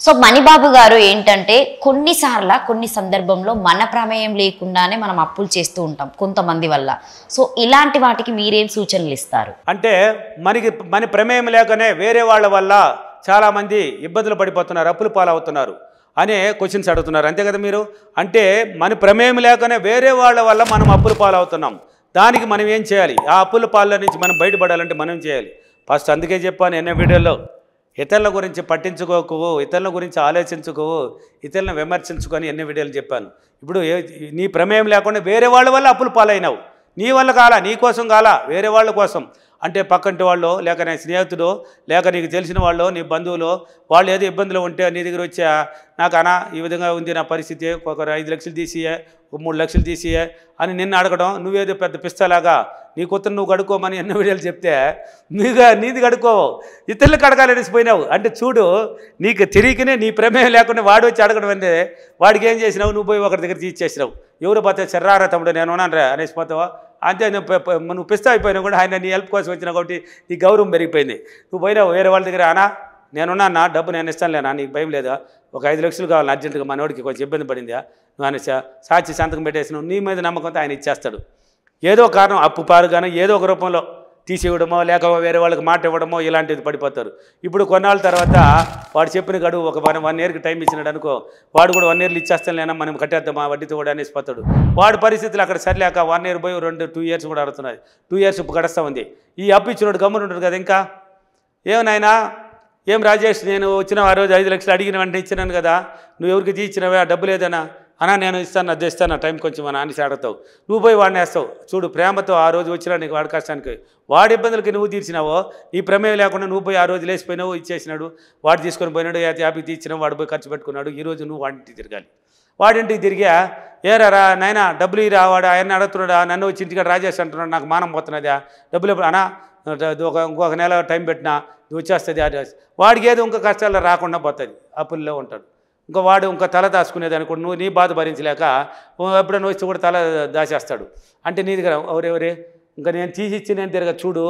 So Manibabu గారు ఏంటంటే కొన్ని సందర్భంలో మన ప్రమేయం లేకుండానే మనం అప్పులు చేస్తూ ఉంటాం కొంతమంది వల్ల. సో ఇలాంటి వాటికి మీరేం సూచనలు ఇస్తారు? అంటే మన ప్రమేయం లేకనే వేరే వాళ్ళ వల్ల చాలామంది ఇబ్బందులు పడిపోతున్నారు, అప్పులు పాలవుతున్నారు అనే క్వశ్చన్స్ అడుగుతున్నారు. అంతే కదా మీరు? అంటే మన ప్రమేయం లేకనే వేరే వాళ్ళ వల్ల మనం అప్పులు పాలవుతున్నాం. దానికి మనం ఏం చేయాలి? ఆ అప్పుల పాల నుంచి మనం బయటపడాలంటే మనం చేయాలి ఫస్ట్. అందుకే చెప్పాను ఎన్నో వీడియోలో, ఇతరుల గురించి పట్టించుకోకు, ఇతరుల గురించి ఆలోచించుకో, ఇతరులను విమర్శించుకొని ఎన్నో వీడియోలు చెప్పాను. ఇప్పుడు నీ ప్రమేయం లేకుండా వేరే వాళ్ళ వల్ల అప్పులు పాలైనావు. నీ వల్ల కాలా, నీ కోసం కాలా, వేరే వాళ్ళ కోసం. అంటే పక్కంటి వాళ్ళు, లేక నీ స్నేహితుడు, లేక నీకు తెలిసిన వాళ్ళు, నీ బంధువులు, వాళ్ళు ఏదో ఇబ్బందులు ఉంటే నీ దగ్గర వచ్చా, నాకు అనా ఈ విధంగా ఉంది నా పరిస్థితి, ఒక 5 లక్షలు తీసియే, 3 లక్షలు తీసియే అని నిన్ను అడగడం, నువ్వేదో పెద్ద పిస్తలాగా నీ కొత్తను నువ్వు కడుక్కోమని ఎన్నో వీడియోలు చెప్తే నీది కడుక్కోవు, ఇతరులకు అడగాలనిసిపోయినావు. అంటే చూడు, నీకు తిరిగినే నీ ప్రమేయం లేకుండా వాడు వచ్చి అడగడం అంటే వాడికి ఏం చేసినావు? నువ్వు పోయి ఒకరి దగ్గర తీసేసినావు. ఎవరు పోతే సర్రారా తమ్ముడు నేను ఉన్నాను రా అనేసిపోతావా? అంతే. నువ్వు పిస్తా అయిపోయినా కూడా ఆయన నీ హెల్ప్ కోసం వచ్చినా కాబట్టి నీ గౌరవం పెరిగిపోయింది. నువ్వు పోయినావు వేరే వాళ్ళ దగ్గర, అనా నేనున్నా నా డబ్బు నేను ఇస్తాను లేనా, నీకు భయం లేదా, ఒక 5 లక్షలు కావాలి అర్జెంటుగా, మనోడికి కొంచెం ఇబ్బంది పడిందా, నువ్వు ఆయన సాక్షి సంతకం పెట్టేసినావు, నీ మీద నమ్మకంతో ఆయన ఇచ్చేస్తాడు. ఏదో కారణం అప్పు పారుగానో ఏదో ఒక రూపంలో తీసివ్వడమో, లేక వేరే వాళ్ళకి మాట ఇవ్వడమో ఇలాంటిది పడిపోతారు. ఇప్పుడు కొన్నాళ్ళ తర్వాత వాడు చెప్పిన గడువు ఒక 1 ఇయర్కి టైం ఇచ్చినాడు అనుకో, వాడు కూడా 1 ఇయర్లు ఇచ్చేస్తాను లేనా, మనం కట్టేద్దామా వడ్డీతో కూడా అనేసిపోతాడు. వాడి పరిస్థితులు అక్కడ సరిలేక 1 ఇయర్ పోయి 2 ఇయర్స్ కూడా అడుగుతున్నది. 2 ఇయర్స్ ఇప్పుడు గడుస్తూ ఉంది. ఈ అప్పు ఇచ్చినోడు గమ్మున ఉంటాడు కదా. ఇంకా ఏమనాయనా, ఏం రాజేష్, నేను వచ్చిన ఆ రోజు 5 లక్షలు అడిగిన వెంటనే ఇచ్చినాను కదా, నువ్వు ఎవరికి తీసినావే, ఆ డబ్బు లేదనా, అన్నా నేను ఇస్తాను, అది ఇస్తాను, టైం కొంచెం అని అనేసి అడుగుతావు. నువ్వు పోయి వాడిని వేస్తావు. చూడు, ప్రేమతో ఆ రోజు వచ్చినా నీకు వాడి కష్టానికి, వాడి ఇబ్బందులకి నువ్వు తీర్చినావో, నీ ప్రమేయం లేకుండా నువ్వు పోయి ఆ రోజు లేచిపోయినావు, ఇచ్చేసినాడు, వాడు తీసుకొని పోయినాడు, యాభై తీర్చినావు, వాడు పోయి ఖర్చు పెట్టుకున్నాడు. ఈరోజు నువ్వు వాడింటికి తిరగాలి. వాడింటికి తిరిగా, ఏరా నాయనా డబ్బులు ఇరా, వాడు ఆయన అడుగుతున్నాడా, నన్ను వచ్చి ఇంటికి రాజేష్ అంటున్నాడు, నాకు మానం పోతున్నదా, డబ్బులు అనా ఇంకొక నెల టైం పెట్టినా వచ్చేస్తుంది. వాడికి ఏదో ఇంకో కష్టాల్లో రాకుండా పోతుంది, అప్పుల్లో ఉంటాడు. వాడు ఇంకా తల దాచుకునేదాన్ని కూడా నువ్వు నీ బాధ భరించలేక ఎప్పుడైనా వచ్చి కూడా తల దాచేస్తాడు. అంటే నీ దగ్గర ఎవరెవరే ఇంకా నేను తీసిచ్చి నేను తిరగ చూడు,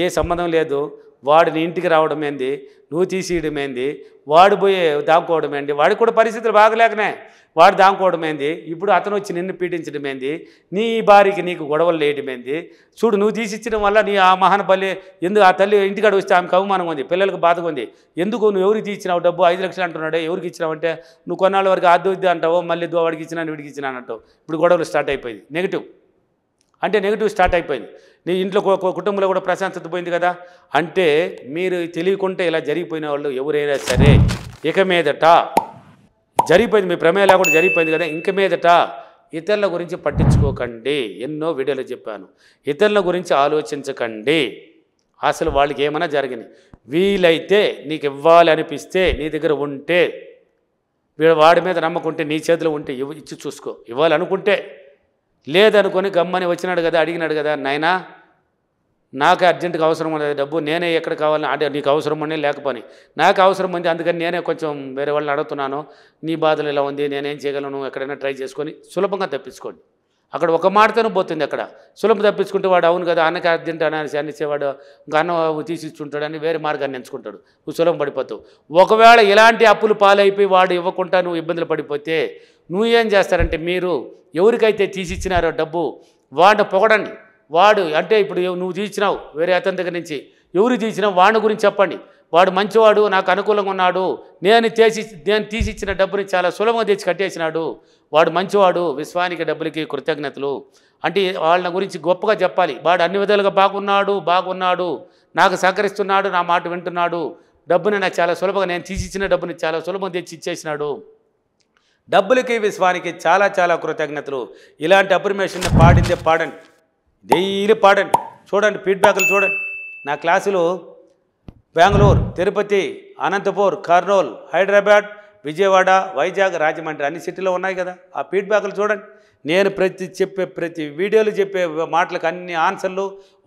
ఏ సంబంధం లేదు. వాడు నీ ఇంటికి రావడం ఏంది, నువ్వు తీసేయడం ఏంది, వాడు పోయి దాక్కోవడం ఏంది, వాడికి కూడా పరిస్థితులు బాగలేకనే వాడు దాక్కోవడం ఏంది, ఇప్పుడు అతను వచ్చి నిన్ను పీడించడం ఏంది, నీ భార్యకి నీకు గొడవలు వేయడం ఏంది. చూడు, నువ్వు తీసిచ్చడం వల్ల నీ ఆ మహానపల్లి ఎందుకు ఆ తల్లి ఇంటికాడ వస్తే ఆమెకు అవమానంగా ఉంది, పిల్లలకు బాధగా ఉంది. ఎందుకు నువ్వు ఎవరికి తీసినావు డబ్బు 5 లక్షలు అంటున్నాడే, ఎవరికి ఇచ్చినావు అంటే నువ్వు కొన్నాళ్ళ వరకు అద్దు అంటావు, మళ్ళీ వాడికి ఇచ్చినాను వీడికి ఇచ్చినాను అంటావు. ఇప్పుడు గొడవలు స్టార్ట్ అయిపోయింది. నెగిటివ్ స్టార్ట్ అయిపోయింది. నీ ఇంట్లో కుటుంబంలో కూడా ప్రశాంతత పోయింది కదా. అంటే మీరు తెలియకుంటే ఇలా జరిగిపోయిన వాళ్ళు ఎవరైనా సరే, ఇక మీదట జరిగిపోయింది, మీ ప్రమేయం లేకుండా జరిగిపోయింది కదా, ఇంక మీదట ఇతరుల గురించి పట్టించుకోకండి. ఎన్నో వీడియోలో చెప్పాను, ఇతరుల గురించి ఆలోచించకండి. అసలు వాళ్ళకి ఏమైనా జరిగింది, వీలైతే నీకు ఇవ్వాలి అనిపిస్తే నీ దగ్గర ఉంటే, వాడి మీద నమ్మకుంటే నీ చేతిలో ఉంటే ఇచ్చి చూసుకో. ఇవ్వాలనుకుంటే, లేదనుకొని గమ్మని వచ్చినాడు కదా, అడిగినాడు కదా, నాయనా నాకు అర్జెంటుగా అవసరం ఉన్నది డబ్బు, నేనే ఎక్కడ కావాలని, అంటే నీకు అవసరం ఉండే లేకపోని నాకు అవసరం ఉంది, అందుకని నేనే కొంచెం వేరే వాళ్ళని అడుగుతున్నాను, నీ బాధలు ఇలా ఉంది, నేనేం చేయగలను, ఎక్కడైనా ట్రై చేసుకొని సులభంగా తప్పించుకోండి. అక్కడ ఒక మాటతోనే పోతుంది. అక్కడ సులభం తప్పించుకుంటే వాడు అవును కదా అన్నకి అర్జెంట్ అనేసేవాడు ఇంకా అన్న తీసిచ్చుంటాడని వేరే మార్గాన్ని ఎంచుకుంటాడు, నువ్వు సులభం పడిపోతావు. ఒకవేళ ఇలాంటి అప్పులు పాలైపోయి వాడు ఇవ్వకుండా నువ్వు ఇబ్బందులు పడిపోతే నువ్వు ఏం చేస్తారంటే, మీరు ఎవరికైతే తీసిచ్చినారో డబ్బు వాడిని పొగడండి. వాడు అంటే ఇప్పుడు నువ్వు తీసినావు వేరే అతని దగ్గర నుంచి, ఎవరు తీసినావు వాడి గురించి చెప్పండి. వాడు మంచివాడు, నాకు అనుకూలంగా ఉన్నాడు, నేను తీసిచ్చిన డబ్బుని చాలా సులభంగా తెచ్చి కట్టేసినాడు, వాడు మంచివాడు, విశ్వానికి డబ్బులకి కృతజ్ఞతలు అంటే వాళ్ళ గురించి గొప్పగా చెప్పాలి. వాడు అన్ని విధాలుగా బాగున్నాడు, నాకు సహకరిస్తున్నాడు, నా మాట వింటున్నాడు, డబ్బుని నాకు చాలా సులభంగా, నేను తీసిచ్చిన డబ్బుని చాలా సులభంగా తెచ్చి ఇచ్చేసినాడు, డబ్బులకి విశ్వానికి చాలా కృతజ్ఞతలు. ఇలాంటి అఫర్మేషన్ని పాడండి, డైలీ పాడండి. చూడండి, ఫీడ్బ్యాక్లు చూడండి. నా క్లాసులు బెంగళూరు, తిరుపతి, అనంతపూర్, కర్నూలు, హైదరాబాద్, విజయవాడ, వైజాగ్, రాజమండ్రి అన్ని సిటీలో ఉన్నాయి కదా. ఆ ఫీడ్బ్యాక్లు చూడండి. నేను ప్రతి వీడియోలు చెప్పే మాటలకు అన్ని ఆన్సర్లు,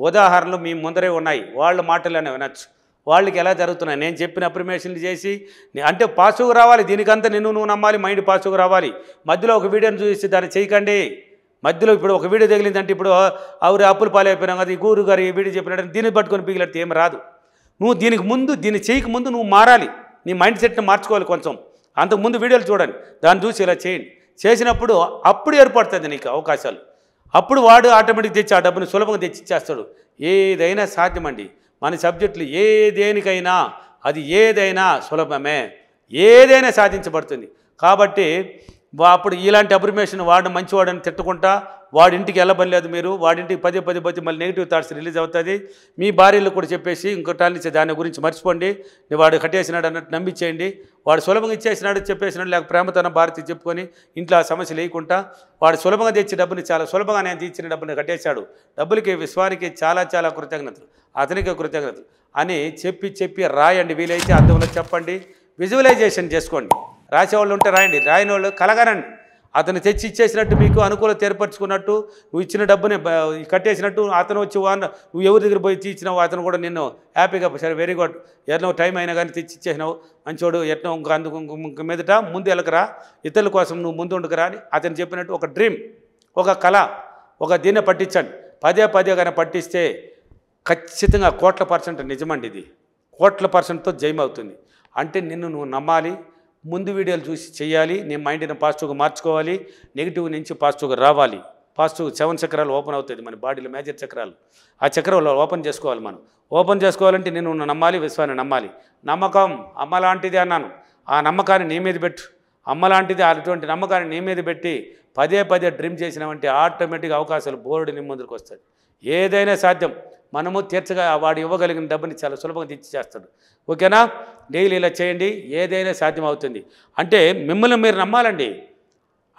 ఉదాహరణలు మీ ముందరే ఉన్నాయి. వాళ్ళ మాటలనే వినొచ్చు. వాళ్ళకి ఎలా జరుగుతున్నాయి, నేను చెప్పిన అఫర్మేషన్లు చేసి అంటే పాజిటివ్గా రావాలి. దీనికంతా నువ్వు నమ్మాలి, మైండ్ పాజిటివ్గా రావాలి. మధ్యలో ఒక వీడియోని చూసి దాన్ని చేయకండి. మధ్యలో ఇప్పుడు ఒక వీడియో తగిలిందంటే, ఇప్పుడు ఆవిడ అప్పులు పాలైపోయినాం కదా, ఈ గురువు గారు ఈ వీడియో చెప్పినట్టు దీన్ని పట్టుకొని పీగిలడితే ఏమి రాదు. నువ్వు దీనికి చేయక ముందు నువ్వు మారాలి. నీ మైండ్ సెట్ని మార్చుకోవాలి కొంచెం. అంతకుముందు వీడియోలు చూడండి, దాన్ని చూసి ఇలా చేయండి. చేసినప్పుడు అప్పుడు ఏర్పడుతుంది నీకు అవకాశాలు. అప్పుడు వాడు ఆటోమేటిక్ తెచ్చి ఆ డబ్బుని సులభంగా తెచ్చిచ్చేస్తాడు. ఏదైనా సాధ్యమండి. మన సబ్జెక్టులు దేనికైనా అది ఏదైనా సులభమే, ఏదైనా సాధించబడుతుంది. కాబట్టి అప్పుడు ఇలాంటి అబ్రిమేషన్ వాడు మంచివాడని తిట్టుకుంటా వాడింటికి వెళ్ళబడలేదు మీరు, వాడింటికి పదే మళ్ళీ నెగిటివ్ థాట్స్ రిలీజ్ అవుతుంది. మీ భార్యలు కూడా చెప్పేసి ఇంకోటాన్ని దాని గురించి మర్చిపోండి. వాడు కట్టేసినాడు అన్నట్టు నమ్మించేయండి. వాడు సులభంగా ఇచ్చేసినాడు చెప్పేసినాడు, లేక ప్రేమతోన భారతి చెప్పుకొని ఇంట్లో ఆ సమస్య లేకుండా వాడు సులభంగా తెచ్చి డబ్బుని చాలా సులభంగా నేను తెచ్చిన డబ్బుని కట్టేశాడు. డబ్బులకి విశ్వానికి చాలా కృతజ్ఞతలు, అతనికి కృతజ్ఞతలు అని చెప్పి రాయండి. వీలైతే అర్థంలో చెప్పండి, విజువలైజేషన్ చేసుకోండి. రాసేవాళ్ళు ఉంటే రాయండి, రాయని వాళ్ళు కలగనండి. అతను తెచ్చి ఇచ్చేసినట్టు మీకు అనుకూలత ఏర్పరచుకున్నట్టు, నువ్వు ఇచ్చిన డబ్బుని కట్టేసినట్టు అతను వచ్చి నువ్వు ఎవరి దగ్గర పోయి ఇచ్చినావు, అతను కూడా నిన్ను హ్యాపీగా సరే వెరీ గుడ్ ఎన్నో టైం అయినా కానీ తెచ్చి ఇచ్చేసినావు మంచోడు ఎట్నో ఇంక మీదట ముందు వెళ్ళకరా, ఇతరుల కోసం నువ్వు ముందు ఉండకరా అని అతను చెప్పినట్టు ఒక డ్రీమ్, ఒక కళ, ఒక దీన్ని పట్టించండి. పదే కానీ పట్టిస్తే ఖచ్చితంగా 1,00,00,000% నిజమండి. ఇది 1,00,00,000%తో జయమవుతుంది. అంటే నిన్ను నువ్వు నమ్మాలి, ముందు వీడియోలు చూసి చేయాలి, నీ మైండ్ని పాజిటివ్గా మార్చుకోవాలి, నెగిటివ్ నుంచి పాజిటివ్గా రావాలి. పాజిటివ్ 7 చక్రాలు ఓపెన్ అవుతుంది మన బాడీలో, మేజర్ చక్రాలు. ఆ చక్రాలు ఓపెన్ చేసుకోవాలి. మనం ఓపెన్ చేసుకోవాలంటే నేను నమ్మాలి, విశ్వాన్ని నమ్మాలి. నమ్మకం అమ్మ లాంటిది అన్నాను, ఆ నమ్మకాన్ని నీ మీద పెట్టు. అమ్మ లాంటిది, అటువంటి నమ్మకాన్ని నీ మీద పెట్టి పదే డ్రీమ్ చేసినామంటే ఆటోమేటిక్గా అవకాశాలు బోర్డు నీ ముందుకు వస్తుంది. ఏదైనా సాధ్యం. మనము తీర్చగా వాడు ఇవ్వగలిగిన డబ్బుని చాలా సులభంగా తెచ్చి చేస్తాడు. ఓకేనా? డైలీ ఇలా చేయండి, ఏదైనా సాధ్యం అవుతుంది. అంటే మిమ్మల్ని మీరు నమ్మాలండి.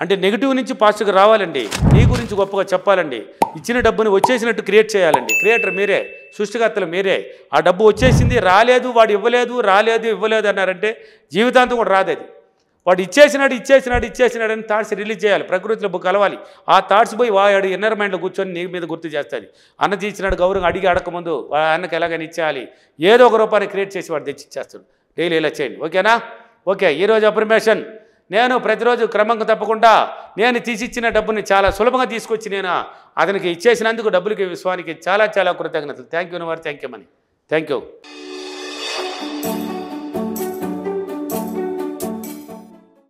అంటే నెగిటివ్ నుంచి పాజిటివ్గా రావాలండి. నీ గురించి గొప్పగా చెప్పాలండి. ఇచ్చిన డబ్బుని వచ్చేసినట్టు క్రియేట్ చేయాలండి. క్రియేటర్ మీరే, సృష్టికర్తలు మీరే. ఆ డబ్బు వచ్చేసింది, రాలేదు, వాడు ఇవ్వలేదు అన్నారంటే జీవితాంతం కూడా రాదు. అది వాడు ఇచ్చేసినాడు అని థాట్స్ రిలీజ్ చేయాలి, ప్రకృతిలో కలవాలి. ఆ థాట్స్ పోయి వాడు ఇన్నర్ మైండ్లో కూర్చొని నీ మీద గుర్తు చేస్తుంది. అన్న తీసినాడు గౌరవం అడగకముందు అన్నకి ఎలాగైనా ఇచ్చేయాలి, ఏదో ఒక రూపాన్ని క్రియేట్ చేసి వాడు తెచ్చి ఇచ్చేస్తాడు. డైలీ ఇలా చేయండి. ఓకేనా? ఓకే. ఈరోజు అఫర్మేషన్, నేను ప్రతిరోజు క్రమంగా తప్పకుండా నేను తీసిచ్చిన డబ్బుని చాలా సులభంగా తీసుకొచ్చి నేను అతనికి ఇచ్చేసినందుకు డబ్బులకి విశ్వానికి చాలా కృతజ్ఞతలు. Thank you money. Thank you.